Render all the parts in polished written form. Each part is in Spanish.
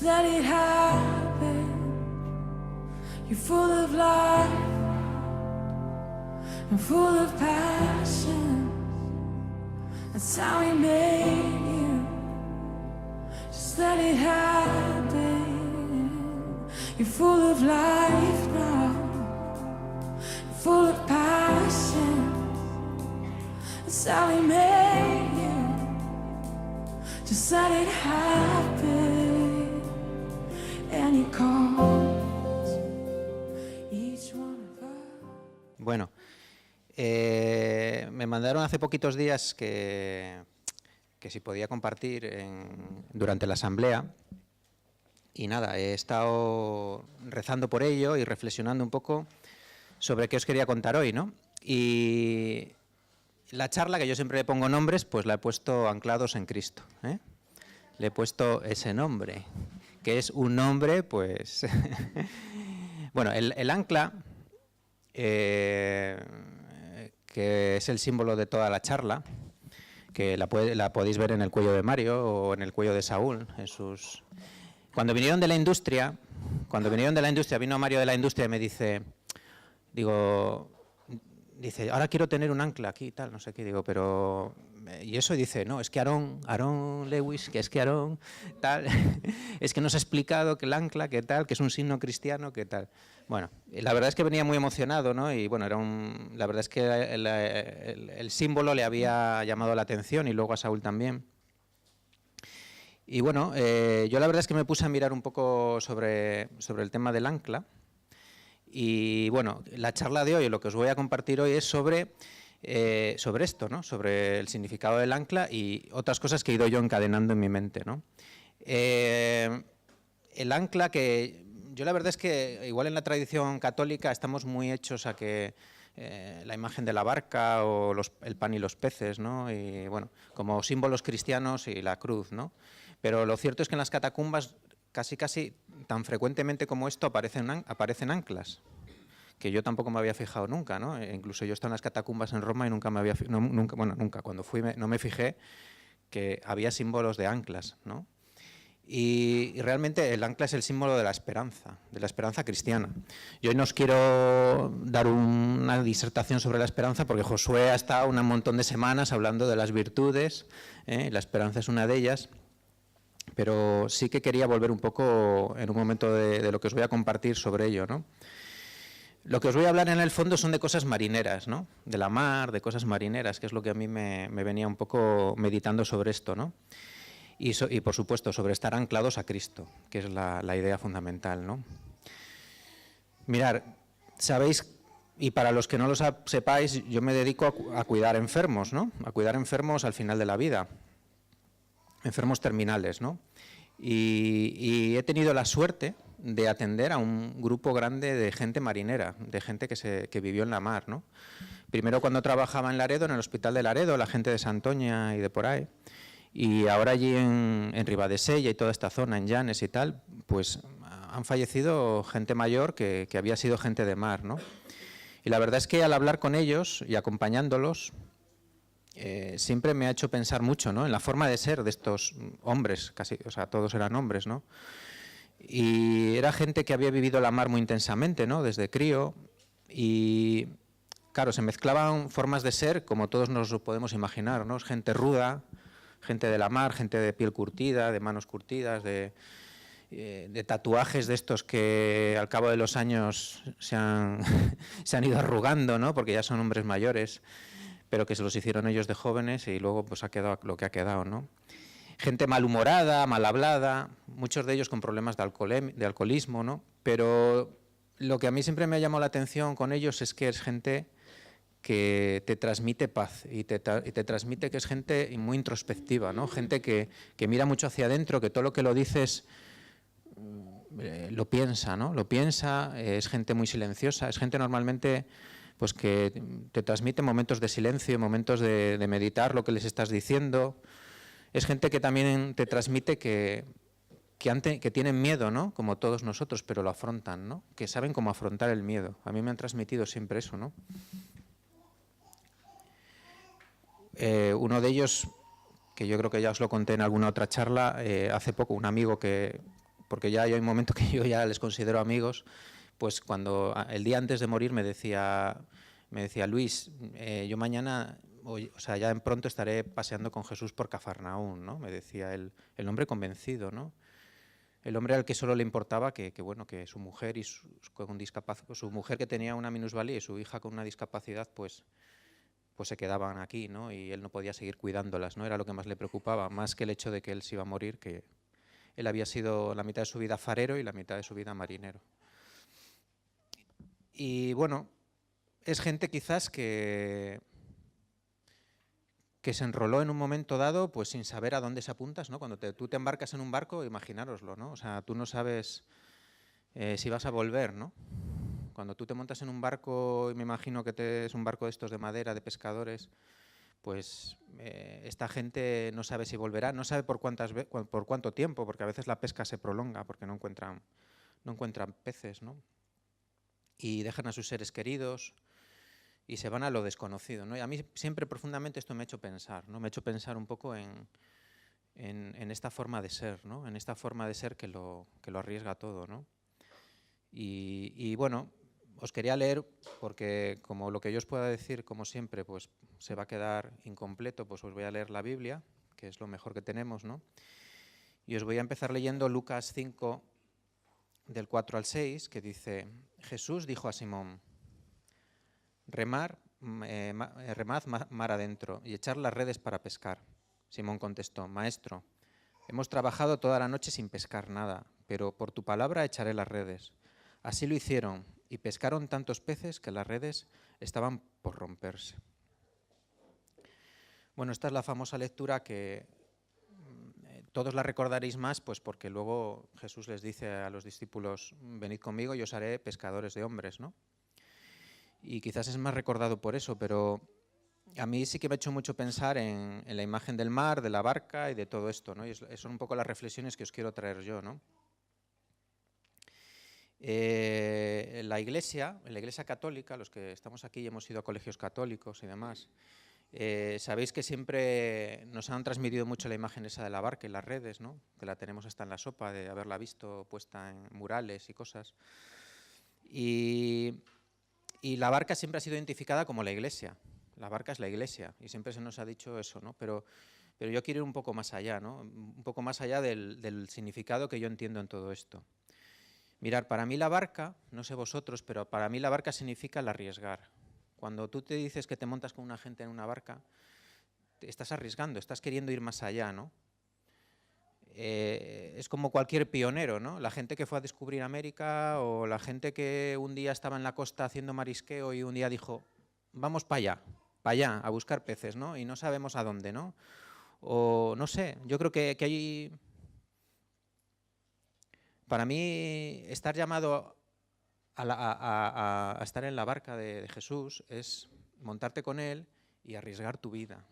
let it happen. You're full of life and full of passion. That's how he made you. Just let it happen. You're full of life now, full of passion. That's how he made you. Just let it happen. And he calls each one of us. Bueno, me mandaron hace poquitos días que si podía compartir durante la asamblea. Y nada, he estado rezando por ello y reflexionando un poco sobre qué os quería contar hoy, ¿no? Y la charla, que yo siempre le pongo nombres, pues la he puesto Anclados en Cristo, ¿eh? Le he puesto ese nombre, que es un nombre, pues... Bueno, el ancla, que es el símbolo de toda la charla, que la podéis ver en el cuello de Mario o en el cuello de Saúl, en sus... Cuando vinieron de la industria, vino Mario de la industria y me dice, ahora quiero tener un ancla aquí y tal, no sé qué, digo, pero... Y eso dice, no, es que Aaron Lewis, que es que Aaron, tal, es que nos ha explicado que el ancla, que tal, que es un signo cristiano, que tal. Bueno, la verdad es que venía muy emocionado, ¿no? Y bueno, la verdad es que el símbolo le había llamado la atención y luego a Saúl también. Y bueno, yo la verdad es que me puse a mirar un poco sobre el tema del ancla. Y bueno, la charla de hoy, lo que os voy a compartir hoy es sobre esto, ¿no? Sobre el significado del ancla y otras cosas que he ido yo encadenando en mi mente, ¿no? El ancla, que yo la verdad es que igual en la tradición católica estamos muy hechos a que la imagen de la barca o el pan y los peces, ¿no? Y bueno, como símbolos cristianos y la cruz, ¿no? Pero lo cierto es que en las catacumbas casi tan frecuentemente como esto aparecen anclas, que yo tampoco me había fijado nunca, ¿no? Incluso yo he estado en las catacumbas en Roma y nunca, cuando fui no me fijé que había símbolos de anclas, ¿no? Y realmente el ancla es el símbolo de la esperanza cristiana. Yo hoy no os quiero dar una disertación sobre la esperanza porque Josué ha estado un montón de semanas hablando de las virtudes, la esperanza es una de ellas, pero sí que quería volver un poco en un momento de lo que os voy a compartir sobre ello, ¿no? Lo que os voy a hablar en el fondo son de cosas marineras, ¿no? De la mar, de cosas marineras, que es lo que a mí me venía un poco meditando sobre esto, ¿no? Y por supuesto, sobre estar anclados a Cristo, que es la idea fundamental, ¿no? Mirad, sabéis, y para los que no lo sepáis, yo me dedico a cuidar enfermos, ¿no? A cuidar enfermos al final de la vida, enfermos terminales, ¿no? Y he tenido la suerte de atender a un grupo grande de gente marinera, de gente que vivió en la mar, ¿no? Primero cuando trabajaba en Laredo, en el hospital de Laredo, la gente de Santoña y de por ahí, y ahora allí en Ribadesella y toda esta zona, en Llanes y tal, pues han fallecido gente mayor que había sido gente de mar, ¿no? Y la verdad es que al hablar con ellos y acompañándolos, siempre me ha hecho pensar mucho, ¿no? En la forma de ser de estos hombres, casi, o sea, todos eran hombres, ¿no? Y era gente que había vivido la mar muy intensamente, ¿no? Desde crío, y claro, se mezclaban formas de ser como todos nos lo podemos imaginar, ¿no? Gente ruda, gente de la mar, gente de piel curtida, de manos curtidas, de tatuajes de estos que al cabo de los años se han ido arrugando, ¿no? Porque ya son hombres mayores, pero que se los hicieron ellos de jóvenes y luego pues ha quedado lo que ha quedado, ¿no? Gente malhumorada, mal hablada, muchos de ellos con problemas de alcoholismo, ¿no? Pero lo que a mí siempre me ha llamado la atención con ellos es que es gente que te transmite paz y te transmite que es gente muy introspectiva, ¿no? Gente que mira mucho hacia adentro, que todo lo que lo dices lo piensa, ¿no? Lo piensa, es gente muy silenciosa, es gente normalmente pues que te transmite momentos de silencio, momentos de meditar lo que les estás diciendo. Es gente que también te transmite que tienen miedo, ¿no? Como todos nosotros, pero lo afrontan, ¿no? Que saben cómo afrontar el miedo. A mí me han transmitido siempre eso, ¿no? Uno de ellos, que yo creo que ya os lo conté en alguna otra charla, hace poco, un amigo que porque ya hay un momento que yo ya les considero amigos, pues cuando el día antes de morir me decía Luis, yo mañana, o sea, ya en pronto estaré paseando con Jesús por Cafarnaún, ¿no? Me decía el hombre convencido, ¿no? El hombre al que solo le importaba bueno, que su mujer y su mujer que tenía una minusvalía y su hija con una discapacidad, pues se quedaban aquí, ¿no? Y él no podía seguir cuidándolas, ¿no? Era lo que más le preocupaba, más que el hecho de que él se iba a morir, que él había sido la mitad de su vida farero y la mitad de su vida marinero. Y bueno, es gente quizás que se enroló en un momento dado pues sin saber a dónde se apuntas, ¿no? Cuando tú te embarcas en un barco, imaginároslo, ¿no? O sea, tú no sabes si vas a volver, ¿no? Cuando tú te montas en un barco, y me imagino que es un barco de estos de madera, de pescadores, pues esta gente no sabe si volverá, no sabe por cuánto tiempo, porque a veces la pesca se prolonga porque no encuentran peces, ¿no? Y dejan a sus seres queridos y se van a lo desconocido, ¿no? Y a mí siempre profundamente esto me ha hecho pensar, ¿no? Me ha hecho pensar un poco en esta forma de ser, ¿no? En esta forma de ser que lo arriesga todo, ¿no? Y bueno, os quería leer, porque como lo que yo os pueda decir, como siempre, pues se va a quedar incompleto, pues os voy a leer la Biblia, que es lo mejor que tenemos, ¿no? Y os voy a empezar leyendo Lucas 5, del 4 al 6, que dice: Jesús dijo a Simón: remad mar adentro y echar las redes para pescar. Simón contestó: Maestro, hemos trabajado toda la noche sin pescar nada, pero por tu palabra echaré las redes. Así lo hicieron y pescaron tantos peces que las redes estaban por romperse. Bueno, esta es la famosa lectura que todos la recordaréis más, pues porque luego Jesús les dice a los discípulos: venid conmigo y os haré pescadores de hombres, ¿no? Y quizás es más recordado por eso, pero a mí sí que me ha hecho mucho pensar en la imagen del mar, de la barca y de todo esto, ¿no? Y son un poco las reflexiones que os quiero traer yo, ¿no? En la Iglesia católica, los que estamos aquí y hemos ido a colegios católicos y demás, sabéis que siempre nos han transmitido mucho la imagen esa de la barca y las redes, ¿no? Que la tenemos hasta en la sopa, de haberla visto puesta en murales y cosas. Y la barca siempre ha sido identificada como la Iglesia. La barca es la Iglesia y siempre se nos ha dicho eso, ¿no? Pero yo quiero ir un poco más allá, ¿no? Un poco más allá del significado que yo entiendo en todo esto. Mirad, para mí la barca, no sé vosotros, pero para mí la barca significa el arriesgar. Cuando tú te dices que te montas con una gente en una barca, te estás arriesgando, estás queriendo ir más allá, ¿no? Es como cualquier pionero, ¿no? La gente que fue a descubrir América, o la gente que un día estaba en la costa haciendo marisqueo y un día dijo: vamos para allá, a buscar peces, ¿no? Y no sabemos a dónde, ¿no? O no sé, yo creo que hay... Para mí, estar llamado a estar en la barca de Jesús es montarte con él y arriesgar tu vida,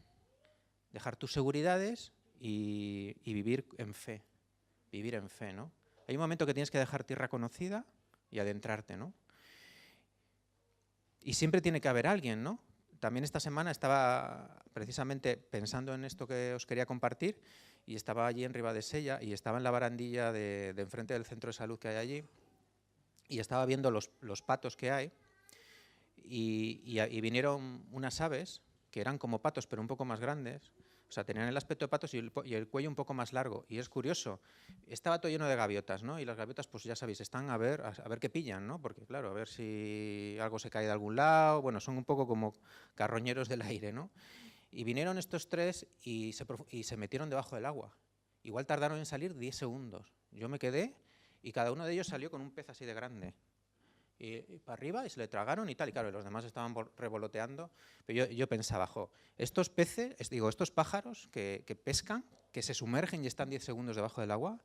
dejar tus seguridades y vivir en fe, ¿no? Hay un momento que tienes que dejar tierra conocida y adentrarte, ¿no? Y siempre tiene que haber alguien, ¿no? También esta semana estaba precisamente pensando en esto que os quería compartir, y estaba allí en Ribadesella y estaba en la barandilla de enfrente del centro de salud que hay allí, y estaba viendo los patos que hay, y vinieron unas aves que eran como patos pero un poco más grandes. O sea, tenían el aspecto de patos y el cuello un poco más largo. Y es curioso, estaba todo lleno de gaviotas, ¿no? Y las gaviotas, pues ya sabéis, están a ver qué pillan, ¿no? Porque claro, a ver si algo se cae de algún lado. Bueno, son un poco como carroñeros del aire, ¿no? Y vinieron estos tres y se metieron debajo del agua. Igual tardaron en salir 10 segundos. Yo me quedé y cada uno de ellos salió con un pez así de grande. Y para arriba, y se le tragaron y tal. Y claro, los demás estaban revoloteando. Pero yo pensaba: estos peces, estos pájaros que pescan, que se sumergen y están 10 segundos debajo del agua.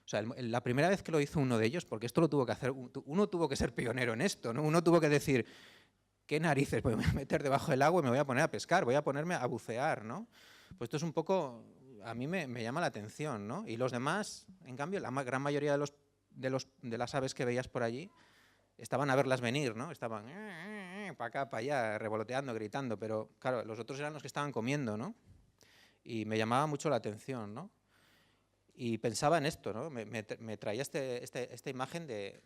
O sea, la primera vez que lo hizo uno de ellos, porque esto lo tuvo que hacer, uno tuvo que ser pionero en esto, ¿no? Uno tuvo que decir: ¿qué narices? Pues me voy a meter debajo del agua y me voy a poner a pescar, voy a ponerme a bucear, ¿no? Pues esto es un poco, a mí me llama la atención, ¿no? Y los demás, en cambio, la gran mayoría de las aves que veías por allí, estaban a verlas venir, ¿no? Estaban para acá, para allá, revoloteando, gritando, pero claro, los otros eran los que estaban comiendo, ¿no? Y me llamaba mucho la atención, ¿no? Y pensaba en esto, ¿no? Me traía esta imagen de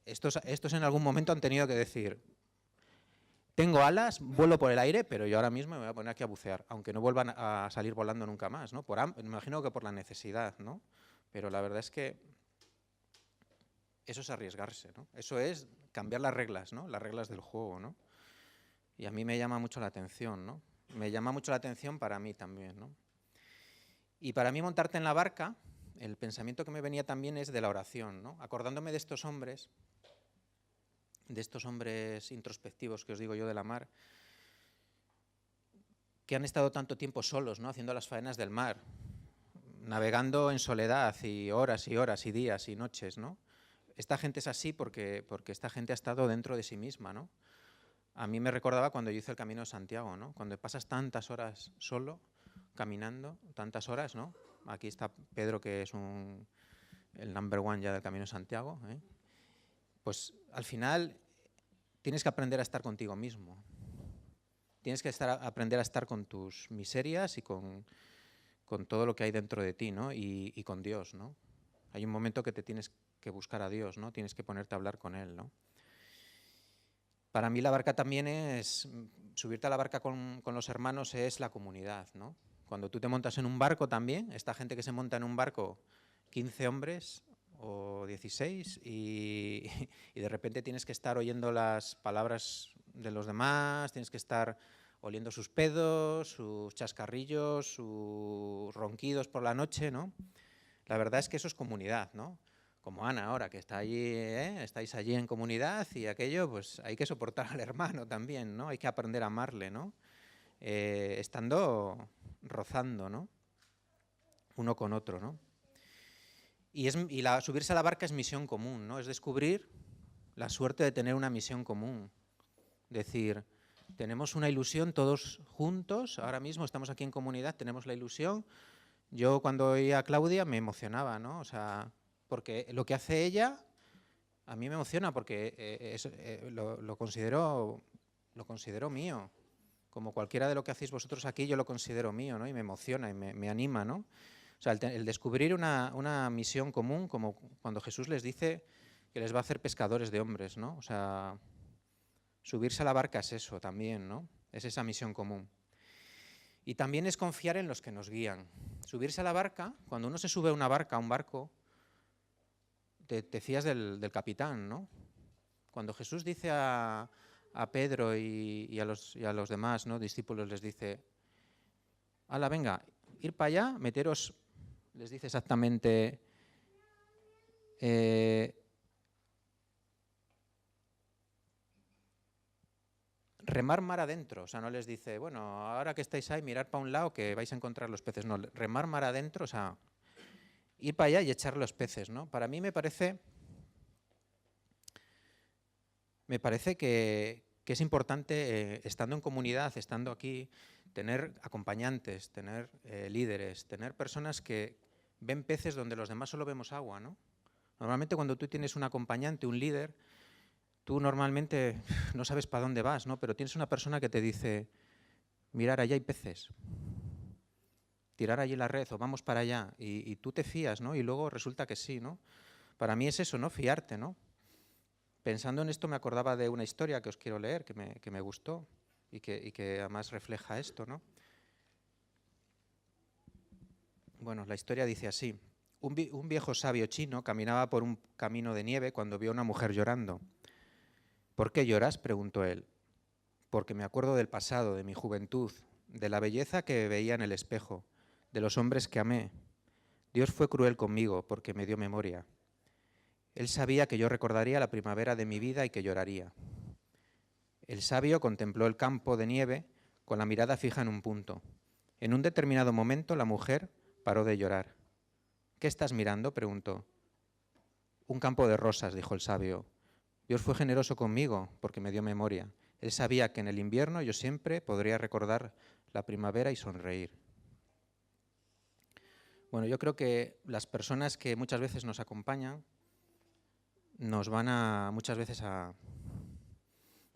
estos en algún momento han tenido que decir, tengo alas, vuelo por el aire, pero yo ahora mismo me voy a poner aquí a bucear, aunque no vuelvan a salir volando nunca más, ¿no? Me imagino que por la necesidad, ¿no? Pero la verdad es que eso es arriesgarse, ¿no? Eso es cambiar las reglas, ¿no? Las reglas del juego, ¿no? Y a mí me llama mucho la atención, ¿no? Me llama mucho la atención para mí también, ¿no? Y para mí montarte en la barca, el pensamiento que me venía también es de la oración, ¿no? Acordándome de estos hombres introspectivos que os digo yo de la mar, que han estado tanto tiempo solos, ¿no? Haciendo las faenas del mar, navegando en soledad y horas y días y noches, ¿no? Esta gente es así porque esta gente ha estado dentro de sí misma, ¿no? A mí me recordaba cuando yo hice el Camino de Santiago, ¿no? Cuando pasas tantas horas solo, caminando, tantas horas, ¿no? Aquí está Pedro, que es el number one ya del Camino de Santiago, ¿eh? Pues al final tienes que aprender a estar contigo mismo. Tienes que aprender a estar con tus miserias y con todo lo que hay dentro de ti, ¿no? Y con Dios, ¿no? Hay un momento que te tienes que buscar a Dios, ¿no? Tienes que ponerte a hablar con Él, ¿no? Para mí la barca también es, subirte a la barca con los hermanos es la comunidad, ¿no? Cuando tú te montas en un barco también, esta gente que se monta en un barco, 15 hombres o 16, y de repente tienes que estar oyendo las palabras de los demás, tienes que estar oliendo sus pedos, sus chascarrillos, sus ronquidos por la noche, ¿no? La verdad es que eso es comunidad, ¿no? Como Ana ahora, que está allí, estáis allí en comunidad y aquello, pues hay que soportar al hermano también, ¿no? Hay que aprender a amarle, ¿no? Estando rozando, ¿no? Uno con otro, ¿no? Y subirse a la barca es misión común, ¿no? Es descubrir la suerte de tener una misión común. Decir, tenemos una ilusión todos juntos, ahora mismo estamos aquí en comunidad, tenemos la ilusión. Yo cuando oía a Claudia me emocionaba, ¿no? O sea, porque lo que hace ella a mí me emociona porque lo considero mío. Como cualquiera de lo que hacéis vosotros aquí, yo lo considero mío, ¿no? Y me emociona y me anima, ¿no? O sea, el descubrir una misión común, como cuando Jesús les dice que les va a hacer pescadores de hombres, ¿no? O sea, subirse a la barca es eso también, ¿no? Es esa misión común. Y también es confiar en los que nos guían. Subirse a la barca, cuando uno se sube a una barca, a un barco, te fías del capitán, ¿no? Cuando Jesús dice a Pedro y a los demás, ¿no? Discípulos, les dice, hala, venga, ir para allá, meteros, les dice exactamente, remar mar adentro. O sea, no les dice, bueno, ahora que estáis ahí, mirad para un lado que vais a encontrar los peces. No, remar mar adentro, o sea, ir para allá y echar los peces, ¿no? Para mí me parece que es importante, estando en comunidad, estando aquí, tener acompañantes, tener líderes, tener personas que ven peces donde los demás solo vemos agua, ¿no? Normalmente cuando tú tienes un acompañante, un líder, tú normalmente no sabes para dónde vas, ¿no? Pero tienes una persona que te dice, mirar, allá hay peces, tirar allí la red o vamos para allá, y tú te fías, ¿no? Y luego resulta que sí, ¿no? Para mí es eso, ¿no? Fiarte, ¿no? Pensando en esto me acordaba de una historia que os quiero leer, que me gustó y que además refleja esto, ¿no? Bueno, la historia dice así. Un viejo sabio chino caminaba por un camino de nieve cuando vio a una mujer llorando. ¿Por qué lloras?, preguntó él. Porque me acuerdo del pasado, de mi juventud, de la belleza que veía en el espejo, de los hombres que amé. Dios fue cruel conmigo porque me dio memoria. Él sabía que yo recordaría la primavera de mi vida y que lloraría. El sabio contempló el campo de nieve con la mirada fija en un punto. En un determinado momento la mujer paró de llorar. ¿Qué estás mirando?, preguntó. Un campo de rosas, dijo el sabio. Dios fue generoso conmigo porque me dio memoria. Él sabía que en el invierno yo siempre podría recordar la primavera y sonreír. Bueno, yo creo que las personas que muchas veces nos acompañan nos van muchas veces a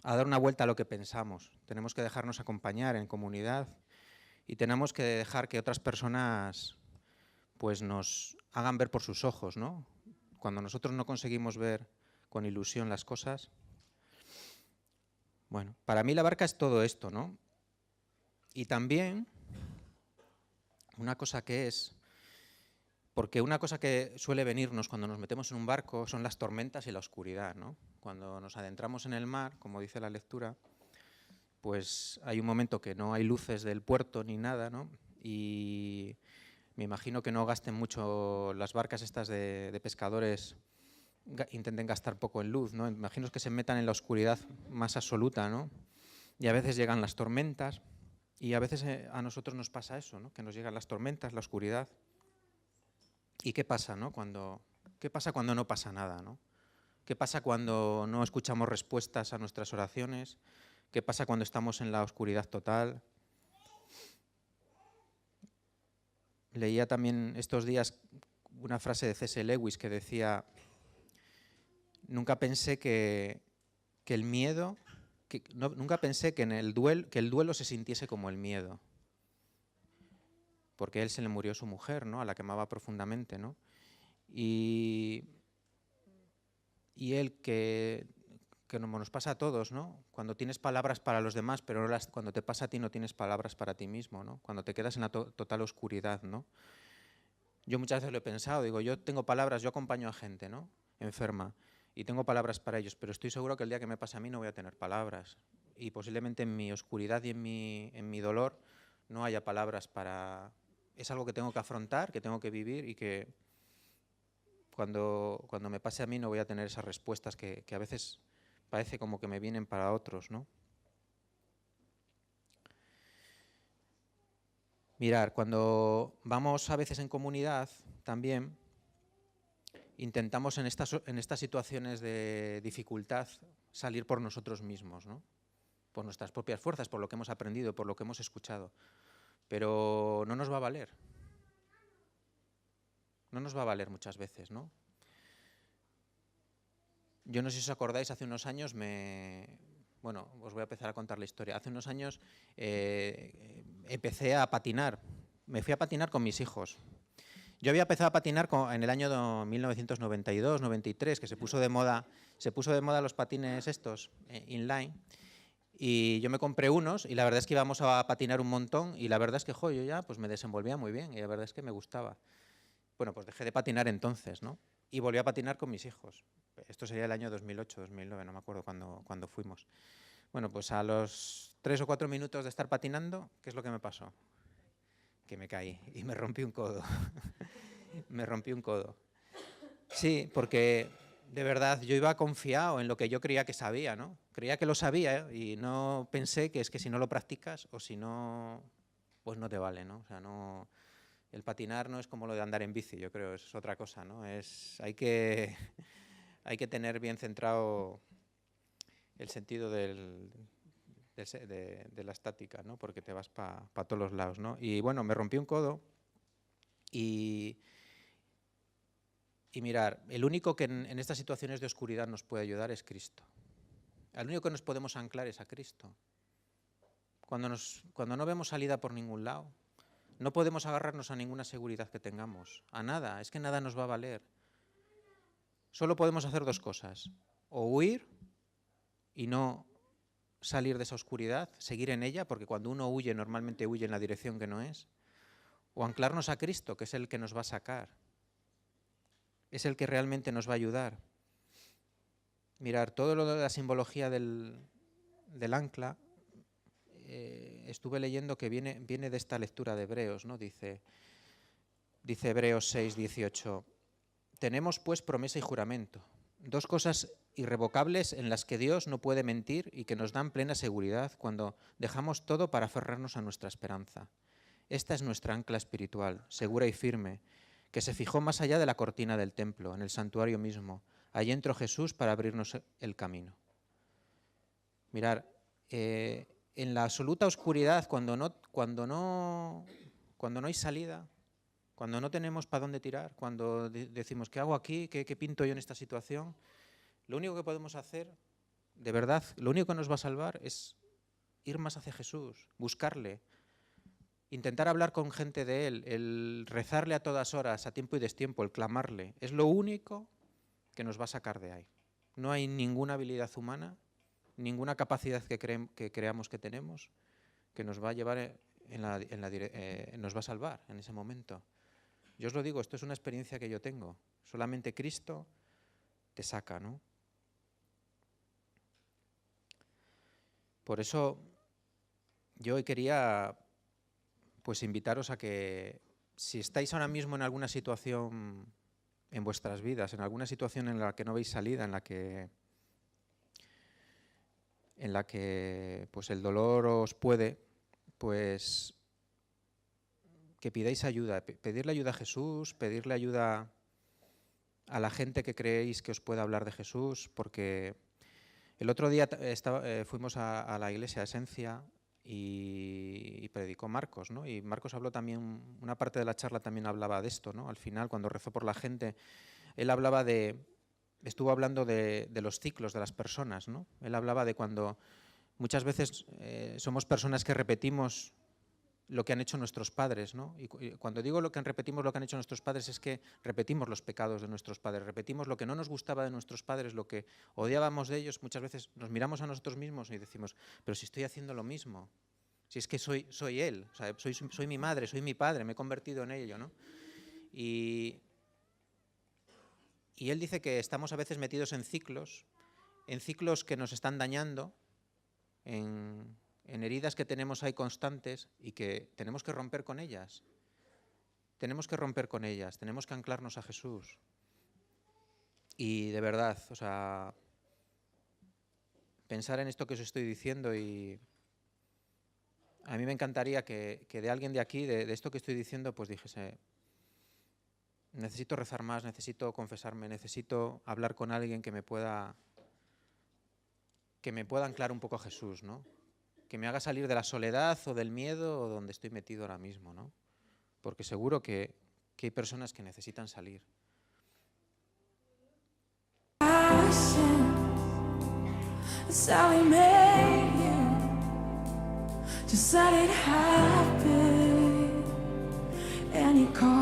dar una vuelta a lo que pensamos. Tenemos que dejarnos acompañar en comunidad y tenemos que dejar que otras personas pues nos hagan ver por sus ojos, ¿no? Cuando nosotros no conseguimos ver con ilusión las cosas. Bueno, para mí la barca es todo esto, ¿no? Y también una cosa que es, porque una cosa que suele venirnos cuando nos metemos en un barco son las tormentas y la oscuridad, ¿no? Cuando nos adentramos en el mar, como dice la lectura, pues hay un momento que no hay luces del puerto ni nada, ¿no? Y me imagino que no gasten mucho las barcas estas de pescadores, intenten gastar poco en luz, ¿no? Imagino que se metan en la oscuridad más absoluta, ¿no? Y a veces llegan las tormentas y a veces a nosotros nos pasa eso, ¿no? Que nos llegan las tormentas, la oscuridad. ¿Y qué pasa, ¿no? ¿Qué pasa cuando no pasa nada, ¿no? ¿Qué pasa cuando no escuchamos respuestas a nuestras oraciones? ¿Qué pasa cuando estamos en la oscuridad total? Leía también estos días una frase de C.S. Lewis que decía: nunca pensé que el miedo, nunca pensé que el duelo se sintiese como el miedo. Porque a él se le murió su mujer, ¿no? A la que amaba profundamente, ¿no? Y él que nos pasa a todos, ¿no? Cuando tienes palabras para los demás, pero cuando te pasa a ti no tienes palabras para ti mismo, ¿no? Cuando te quedas en la total oscuridad, ¿no? Yo muchas veces lo he pensado, digo, yo tengo palabras, yo acompaño a gente, ¿no? Enferma, y tengo palabras para ellos, pero estoy seguro que el día que me pase a mí no voy a tener palabras. Y posiblemente en mi oscuridad y en mi dolor no haya palabras para... Es algo que tengo que afrontar, que tengo que vivir y que cuando me pase a mí no voy a tener esas respuestas que a veces parece como que me vienen para otros, ¿no? Mirar, cuando vamos a veces en comunidad también intentamos en estas situaciones de dificultad salir por nosotros mismos, ¿no? Por nuestras propias fuerzas, por lo que hemos aprendido, por lo que hemos escuchado. Pero no nos va a valer. No nos va a valer muchas veces, ¿no? Yo no sé si os acordáis, hace unos años bueno, os voy a empezar a contar la historia. Hace unos años empecé a patinar. Me fui a patinar con mis hijos. Yo había empezado a patinar en el año 1992-93, que se puso de moda los patines estos, inline. Y yo me compré unos y la verdad es que íbamos a patinar un montón y la verdad es que yo ya pues me desenvolvía muy bien y la verdad es que me gustaba. Bueno, pues dejé de patinar entonces, ¿no? Y volví a patinar con mis hijos. Esto sería el año 2008, 2009, no me acuerdo cuándo fuimos. Bueno, pues a los 3 o 4 minutos de estar patinando, ¿qué es lo que me pasó? Que me caí y me rompí un codo. Me rompí un codo. Sí, porque de verdad yo iba confiado en lo que yo creía que sabía, ¿no? Creía que lo sabía y no pensé que es que si no lo practicas o si no, pues no te vale, ¿no? O sea, no... El patinar no es como lo de andar en bici, yo creo, es otra cosa, ¿no? Hay que tener bien centrado el sentido de la estática, ¿no? Porque te vas para todos los lados, ¿no? Y bueno, me rompí un codo y mirar, el único que en estas situaciones de oscuridad nos puede ayudar es Cristo. El único que nos podemos anclar es a Cristo. Cuando no vemos salida por ningún lado, no podemos agarrarnos a ninguna seguridad que tengamos, a nada, es que nada nos va a valer. Solo podemos hacer dos cosas, o huir y no salir de esa oscuridad, seguir en ella, porque cuando uno huye normalmente huye en la dirección que no es, o anclarnos a Cristo, que es el que nos va a sacar, es el que realmente nos va a ayudar. Mirar, todo lo de la simbología del ancla, estuve leyendo que viene de esta lectura de Hebreos, ¿no? Dice Hebreos 6, 18, tenemos pues promesa y juramento, dos cosas irrevocables en las que Dios no puede mentir y que nos dan plena seguridad cuando dejamos todo para aferrarnos a nuestra esperanza. Esta es nuestra ancla espiritual, segura y firme, que se fijó más allá de la cortina del templo, en el santuario mismo. Allí entró Jesús para abrirnos el camino. Mirar, en la absoluta oscuridad, cuando no hay salida, cuando no tenemos para dónde tirar, cuando decimos, ¿qué hago aquí? ¿Qué pinto yo en esta situación? Lo único que podemos hacer, de verdad, lo único que nos va a salvar es ir más hacia Jesús, buscarle. intentar hablar con gente de Él, el rezarle a todas horas, a tiempo y destiempo, el clamarle, es lo único que nos va a sacar de ahí. No hay ninguna habilidad humana, ninguna capacidad que creamos que tenemos que nos va a llevar nos va a salvar en ese momento. Yo os lo digo, esto es una experiencia que yo tengo. Solamente Cristo te saca, ¿no? Por eso yo hoy quería pues invitaros a que, si estáis ahora mismo en alguna situación en vuestras vidas, en alguna situación en la que no veis salida, en la que pues el dolor os puede, pues que pidáis ayuda, pedirle ayuda a Jesús, pedirle ayuda a la gente que creéis que os pueda hablar de Jesús, porque el otro día fuimos a la iglesia Esencia y predicó Marcos, ¿no? Y Marcos habló también, una parte de la charla también hablaba de esto, ¿no? Al final, cuando rezó por la gente, él estuvo hablando de los ciclos de las personas, ¿no? Él hablaba de cuando muchas veces somos personas que repetimos lo que han hecho nuestros padres, ¿no? Y cuando digo repetimos lo que han hecho nuestros padres, es que repetimos los pecados de nuestros padres, repetimos lo que no nos gustaba de nuestros padres, lo que odiábamos de ellos. Muchas veces nos miramos a nosotros mismos y decimos, pero si estoy haciendo lo mismo, si es que soy él, o sea, soy mi madre, soy mi padre, me he convertido en ello, ¿no? Y él dice que estamos a veces metidos en ciclos que nos están dañando, en heridas que tenemos ahí constantes y que tenemos que romper con ellas. Tenemos que romper con ellas, tenemos que anclarnos a Jesús. Y de verdad, o sea, pensar en esto que os estoy diciendo, y a mí me encantaría que de alguien de aquí, de esto que estoy diciendo, pues dijese, necesito rezar más, necesito confesarme, necesito hablar con alguien que me pueda anclar un poco a Jesús, ¿no? Que me haga salir de la soledad o del miedo o donde estoy metido ahora mismo, ¿no? Porque seguro que hay personas que necesitan salir. That's how He made you. Just let it happen. And He called